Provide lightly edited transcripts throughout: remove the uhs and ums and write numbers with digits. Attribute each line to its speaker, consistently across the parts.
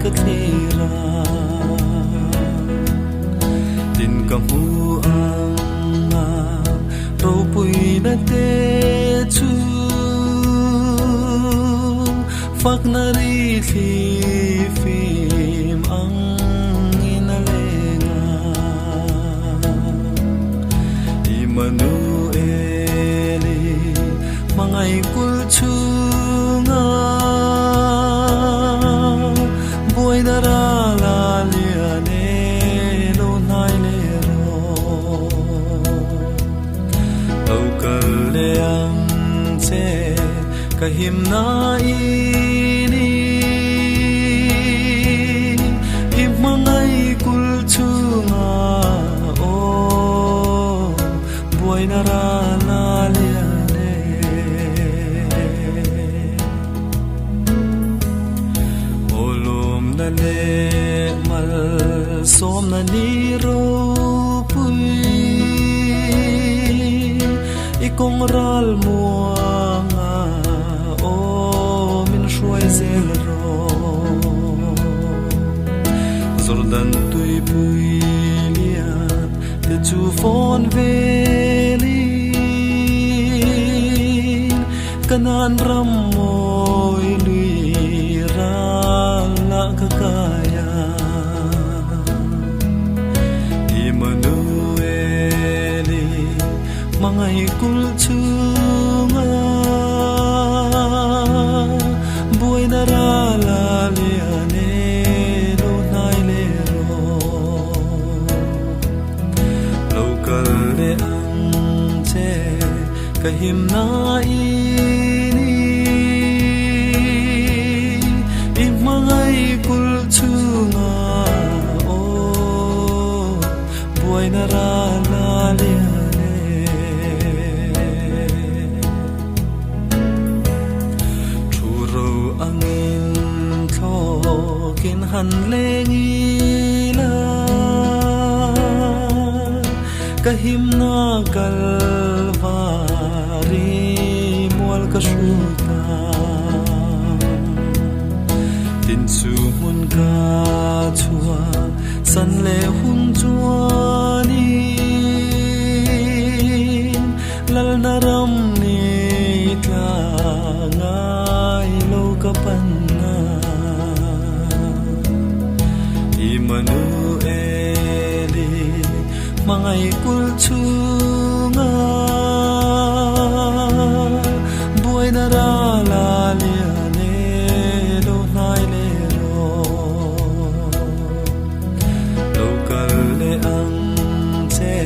Speaker 1: ka thira tin ka mu anga ro pui na te chu phak na ri thi phim ang ina lenga Immanueli mangai kul chunga boy dara la liane lo nai le ro au kal le ang che kahim na ini mangai kul chunga o boy dara la liane olum na le mal som na ni ro pui ikong ral muanga o min shuai zel ro zordan tui pui lia te chu fon veli kanan ram moi lui ra la kakaya Immanueli mangai kul chunga buai na ra la liane lo nai le ro lokal le ang che kahim na ini mangai kul chunga o buai na ra la liane churo angin thokin han lengila kahim na kalvari mual kashuta tin su mun ka chua san le hun chuani lal naram ni tla ngai lo ka panna Immanueli mangai kul chunga buai na ra la liane lo nai le ro lokal le ang che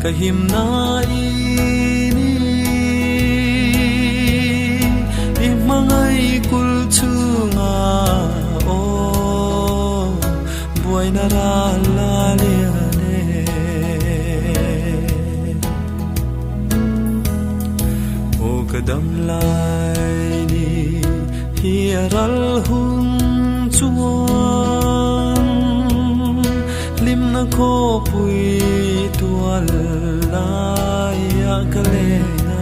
Speaker 1: kahim na ini mangai kul chunga o buai na ra la liane o kadam lai ni hiaral hun chuan lim na kho pui tual lai ya kalena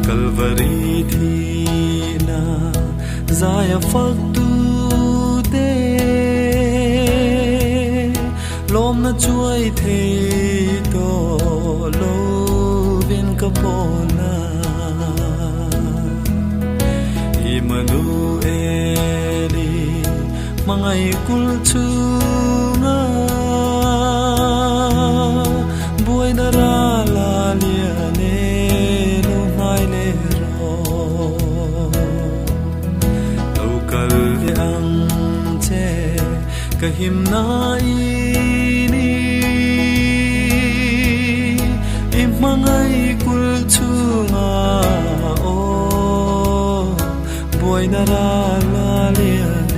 Speaker 1: kalvari thina zaya phak tu te lom na chuai the to lo vin ka pona Immanueli mangai kul chunga buai na ra la liane lo nai le ro lokal le ang che kahim na ini mangai kul chunga o buai na ra la liane